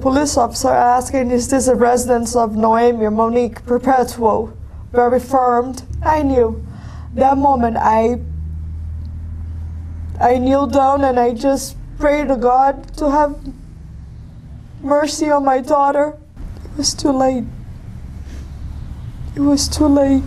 Police officer asking, is this a residence of Noemi Monique Perpetuo? Very firm. I knew. That moment I kneeled down and I just prayed to God to have mercy on my daughter. It was too late. It was too late.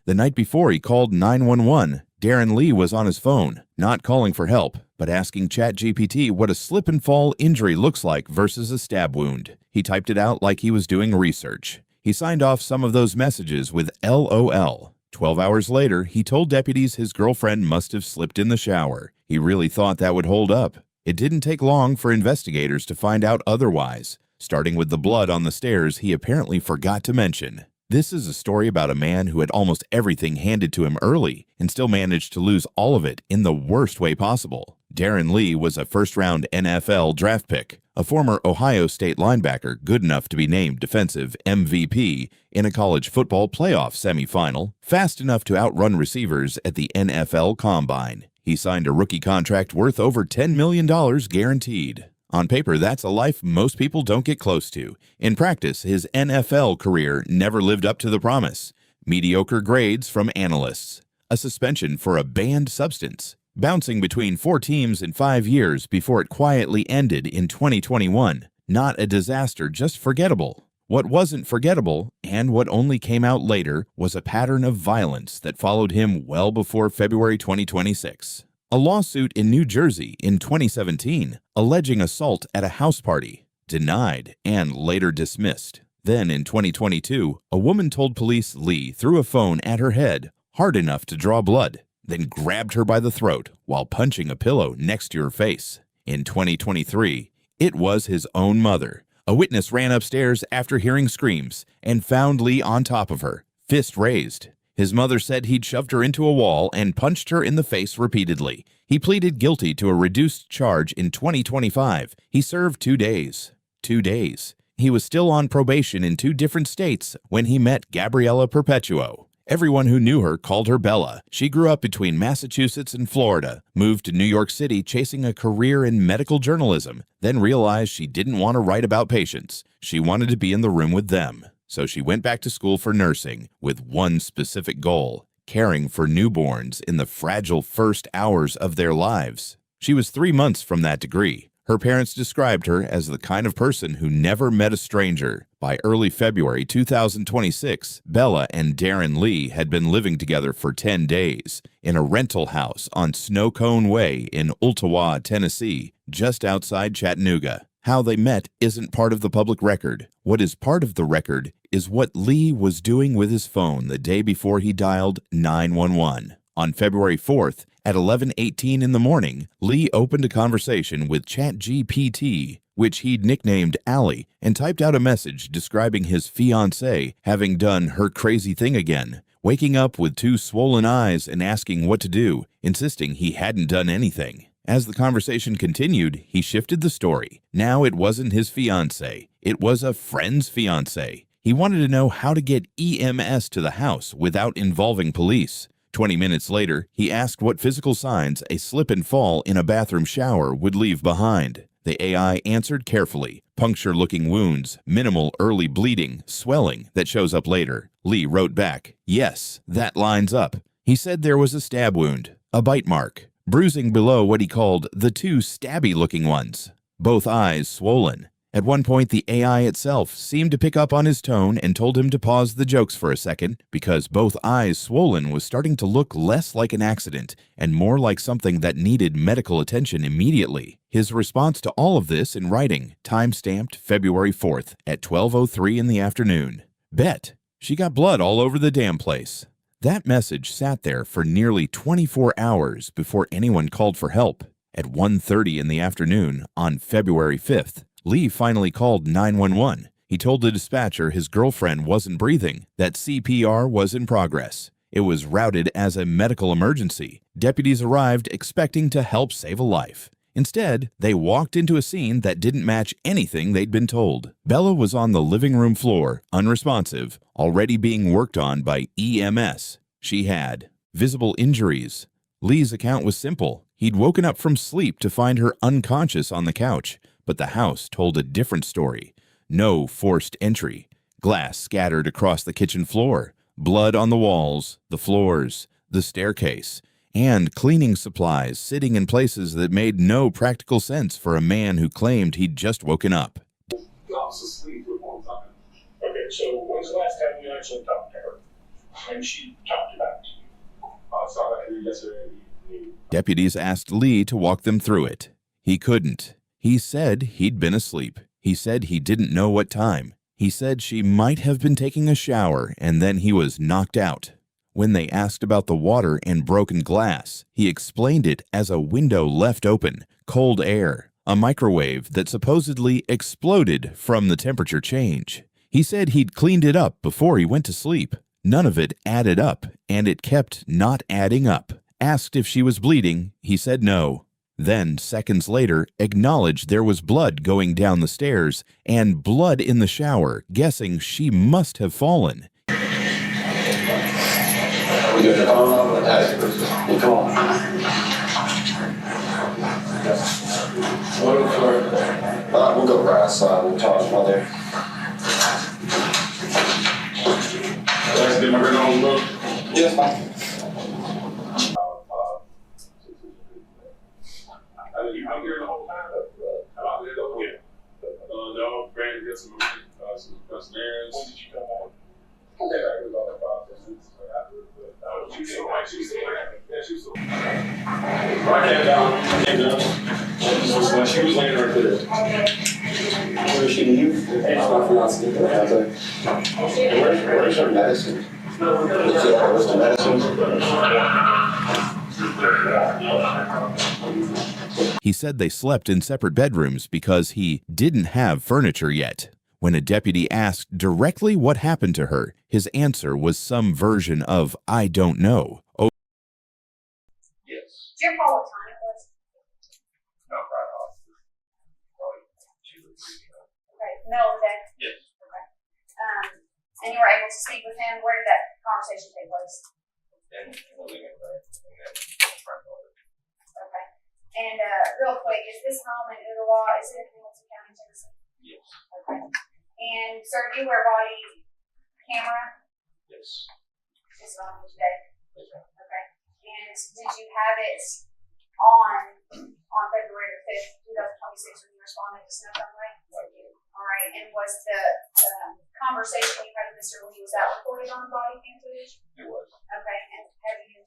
The night before he called 911, Darron Lee was on his phone, not calling for help, but asking ChatGPT what a slip and fall injury looks like versus a stab wound. He typed it out like he was doing research. He signed off some of those messages with LOL. 12 hours later, he told deputies his girlfriend must have slipped in the shower. He really thought that would hold up. It didn't take long for investigators to find out otherwise, starting with the blood on the stairs he apparently forgot to mention. This is a story about a man who had almost everything handed to him early and still managed to lose all of it in the worst way possible. Darron Lee was a first-round NFL draft pick, a former Ohio State linebacker good enough to be named defensive MVP in a college football playoff semifinal, fast enough to outrun receivers at the NFL Combine. He signed a rookie contract worth over $10 million guaranteed. On paper, that's a life most people don't get close to. In practice, his NFL career never lived up to the promise. Mediocre grades from analysts, a suspension for a banned substance, bouncing between 4 teams in 5 years before it quietly ended in 2021. Not a disaster, just forgettable. What wasn't forgettable, and what only came out later, was a pattern of violence that followed him well before February 2026. A lawsuit in New Jersey in 2017 alleging assault at a house party, denied and later dismissed. Then in 2022, a woman told police Lee threw a phone at her head hard enough to draw blood, then grabbed her by the throat while punching a pillow next to her face. In 2023, it was his own mother. A witness ran upstairs after hearing screams and found Lee on top of her, fist raised. His mother said he'd shoved her into a wall and punched her in the face repeatedly. He pleaded guilty to a reduced charge in 2025. He served 2 days. 2 days. He was still on probation in 2 different states when he met Gabriella Perpetuo. Everyone who knew her called her Bella. She grew up between Massachusetts and Florida, moved to New York City chasing a career in medical journalism, then realized she didn't want to write about patients. She wanted to be in the room with them. So she went back to school for nursing with one specific goal: caring for newborns in the fragile first hours of their lives. She was 3 months from that degree. Her parents described her as the kind of person who never met a stranger. By early February 2026, Bella and Darron Lee had been living together for 10 days in a rental house on Snow Cone Way in Ooltewah, Tennessee, just outside Chattanooga. How they met isn't part of the public record. What is part of the record is what Lee was doing with his phone the day before he dialed 911. On February 4th, at 11:18 in the morning, Lee opened a conversation with ChatGPT, which he'd nicknamed Allie, and typed out a message describing his fiancée having done her crazy thing again, waking up with 2 swollen eyes and asking what to do, insisting he hadn't done anything. As the conversation continued, he shifted the story. Now it wasn't his fiancée, it was a friend's fiancée. He wanted to know how to get EMS to the house without involving police. 20 minutes later, he asked what physical signs a slip and fall in a bathroom shower would leave behind. The AI answered carefully: puncture-looking wounds, minimal early bleeding, swelling that shows up later. Lee wrote back, "Yes, that lines up." He said there was a stab wound, a bite mark, bruising below what he called the 2 stabby-looking ones, both eyes swollen. At one point, the AI itself seemed to pick up on his tone and told him to pause the jokes for a second because both eyes swollen was starting to look less like an accident and more like something that needed medical attention immediately. His response to all of this in writing, time-stamped February 4th at 12:03 in the afternoon. Bet. She got blood all over the damn place. That message sat there for nearly 24 hours before anyone called for help. At 1:30 in the afternoon on February 5th, Lee finally called 911. He told the dispatcher his girlfriend wasn't breathing, that CPR was in progress. It was routed as a medical emergency. Deputies arrived expecting to help save a life. Instead, they walked into a scene that didn't match anything they'd been told. Bella was on the living room floor, unresponsive, already being worked on by EMS. She had visible injuries. Lee's account was simple. He'd woken up from sleep to find her unconscious on the couch, But the house told a different story. No forced entry. Glass scattered across the kitchen floor. Blood on the walls, the floors, the staircase, and cleaning supplies sitting in places that made no practical sense for a man who claimed he'd just woken up. I was asleep for a long time. Okay, so when's the last time you actually talked to her? And she talked about you? I saw that yesterday evening. Deputies asked Lee to walk them through it. He couldn't. He said he'd been asleep. He said he didn't know what time. He said she might have been taking a shower and then he was knocked out. When they asked about the water and broken glass, he explained it as a window left open, cold air, a microwave that supposedly exploded from the temperature change. He said he'd cleaned it up before he went to sleep. None of it added up, and it kept not adding up. Asked if she was bleeding, he said no. Then, seconds later, acknowledged there was blood going down the stairs and blood in the shower, guessing she must have fallen. We'll go right outside. We'll talk while there. Yes, fine. I'm here the whole time. I'm here the whole time. No, Brandon did some questionnaires. When did you come back? Okay, I was about 5 minutes after. She was still like, yeah, she was still. I came down. She was laying right there. Where did she leave? I'm not sleeping. Where's her medicine? Is it her list of medicine? He said they slept in separate bedrooms because he didn't have furniture yet. When a deputy asked directly what happened to her, his answer was some version of, "I don't know." Oh, Yes. Do you recall what time it was? No, right off. Probably 2 or 3 ago. Okay, middle of the day? Yes. Okay. And you were able to speak with him? Where did that conversation take place? And the living room, and then front door. Okay. And real quick, is this home in Ottawa? Is it in Hamilton County, Tennessee? Yes. Okay. And sir, do you wear body camera? Yes. Is it on you today? Yes, ma'am. Okay. And did you have it on February the 5th, 2026 when you responded to snow runway? All right. And was the conversation you had with Mr. Lee, was that recorded on the body cam footage? It was. Okay. And have you?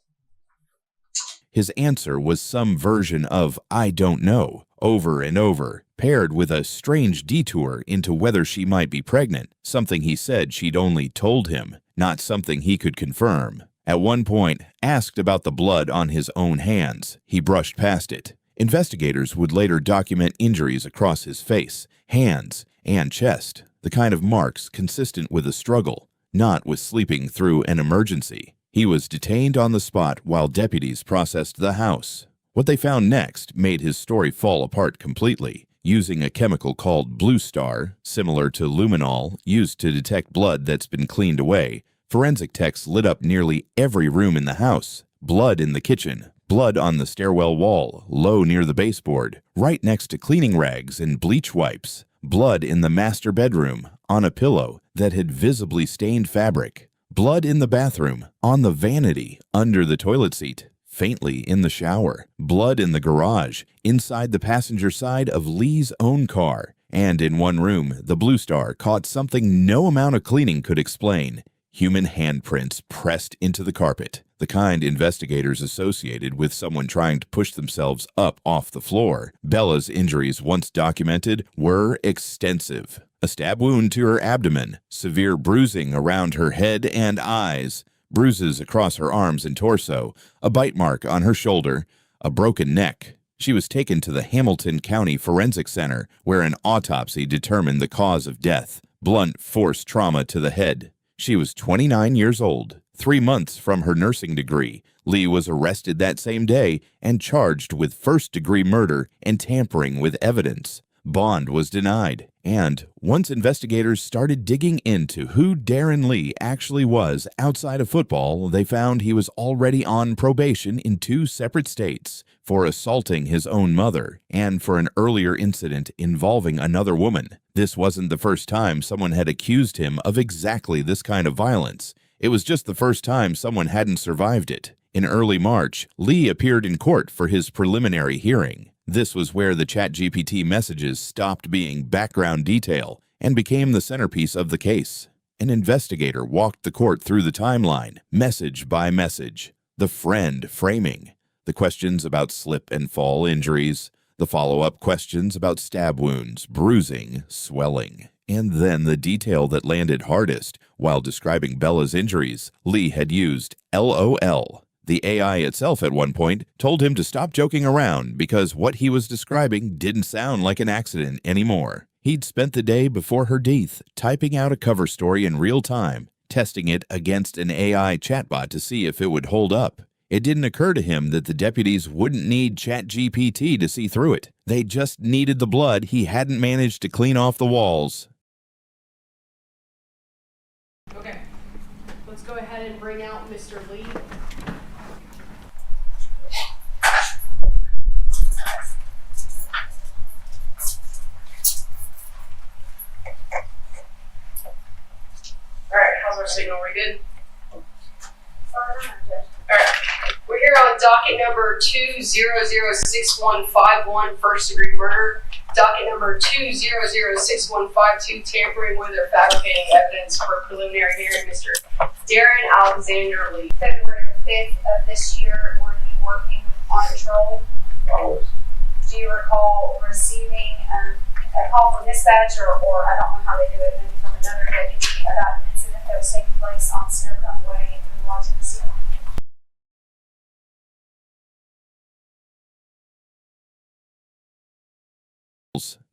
his answer was some version of "I don't know" over and over, paired with a strange detour into whether she might be pregnant, something he said she'd only told him, not something he could confirm. At one point, asked about the blood on his own hands, he brushed past it. Investigators would later document injuries across his face, hands, and chest, the kind of marks consistent with a struggle, not with sleeping through an emergency. He was detained on the spot while deputies processed the house. What they found next made his story fall apart completely. Using a chemical called Blue Star, similar to luminol, used to detect blood that's been cleaned away, forensic techs lit up nearly every room in the house. Blood in the kitchen, blood on the stairwell wall, low near the baseboard, right next to cleaning rags and bleach wipes. Blood in the master bedroom, on a pillow that had visibly stained fabric. Blood in the bathroom, on the vanity, under the toilet seat, faintly in the shower. Blood in the garage, inside the passenger side of Lee's own car. And in one room, the Blue Star caught something no amount of cleaning could explain. Human handprints pressed into the carpet, the kind investigators associated with someone trying to push themselves up off the floor. Bella's injuries, once documented, were extensive. A stab wound to her abdomen, severe bruising around her head and eyes, bruises across her arms and torso, a bite mark on her shoulder, a broken neck. She was taken to the Hamilton County Forensic Center, where an autopsy determined the cause of death: blunt force trauma to the head. She was 29 years old. 3 months from her nursing degree, Lee was arrested that same day and charged with first-degree murder and tampering with evidence. Bond was denied, and once investigators started digging into who Darron Lee actually was outside of football, they found he was already on probation in 2 separate states for assaulting his own mother, and for an earlier incident involving another woman. This wasn't the first time someone had accused him of exactly this kind of violence. It was just the first time someone hadn't survived it. In early March, Lee appeared in court for his preliminary hearing. This was where the ChatGPT messages stopped being background detail and became the centerpiece of the case. An investigator walked the court through the timeline, message by message. The friend framing, the questions about slip and fall injuries, the follow-up questions about stab wounds, bruising, swelling, and then the detail that landed hardest. While describing Bella's injuries, Lee had used LOL. The AI itself at one point told him to stop joking around because what he was describing didn't sound like an accident anymore. He'd spent the day before her death typing out a cover story in real time, testing it against an AI chatbot to see if it would hold up. It didn't occur to him that the deputies wouldn't need ChatGPT to see through it. They just needed the blood he hadn't managed to clean off the walls. Okay, let's go ahead and bring out Mr. Lee. Alright, how's our signal? We good? Alright, we're here on docket number 2006151, first degree murder. Docket number 2006152, tampering with or fabricating evidence for preliminary hearing, Mr. Darron Alexander Lee. February the 5th of this year, were you working on patrol? Always. Do you recall receiving a call from dispatch or I don't know how they do it, maybe from another deputy about an incident that was taking place on Snowcomb Way in Washington, D.C.?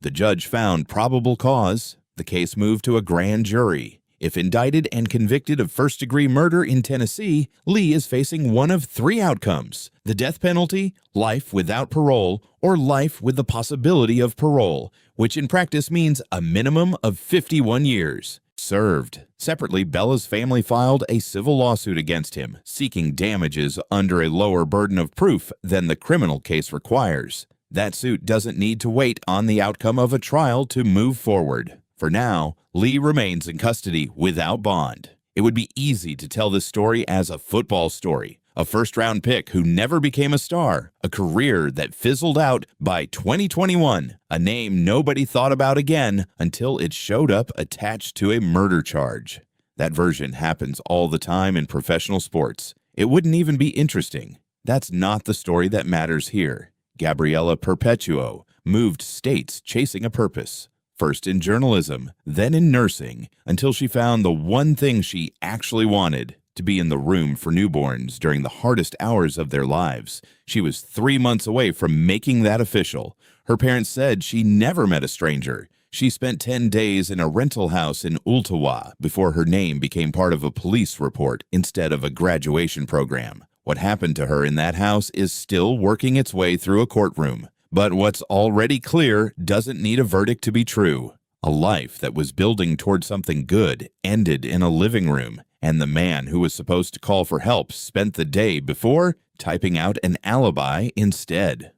The judge found probable cause. The case moved to a grand jury. If indicted and convicted of first-degree murder in Tennessee, Lee is facing one of three outcomes: the death penalty, life without parole, or life with the possibility of parole, which in practice means a minimum of 51 years. Served. Separately, Bella's family filed a civil lawsuit against him, seeking damages under a lower burden of proof than the criminal case requires. That suit doesn't need to wait on the outcome of a trial to move forward. For now, Lee remains in custody without bond. It would be easy to tell this story as a football story, a first-round pick who never became a star, a career that fizzled out by 2021, a name nobody thought about again until it showed up attached to a murder charge. That version happens all the time in professional sports. It wouldn't even be interesting. That's not the story that matters here. Gabriella Perpetuo moved states chasing a purpose, first in journalism, then in nursing, until she found the one thing she actually wanted: to be in the room for newborns during the hardest hours of their lives. She was 3 months away from making that official. Her parents said she never met a stranger. She spent 10 days in a rental house in Ooltewah before her name became part of a police report instead of a graduation program. What happened to her in that house is still working its way through a courtroom. But what's already clear doesn't need a verdict to be true. A life that was building toward something good ended in a living room, and the man who was supposed to call for help spent the day before typing out an alibi instead.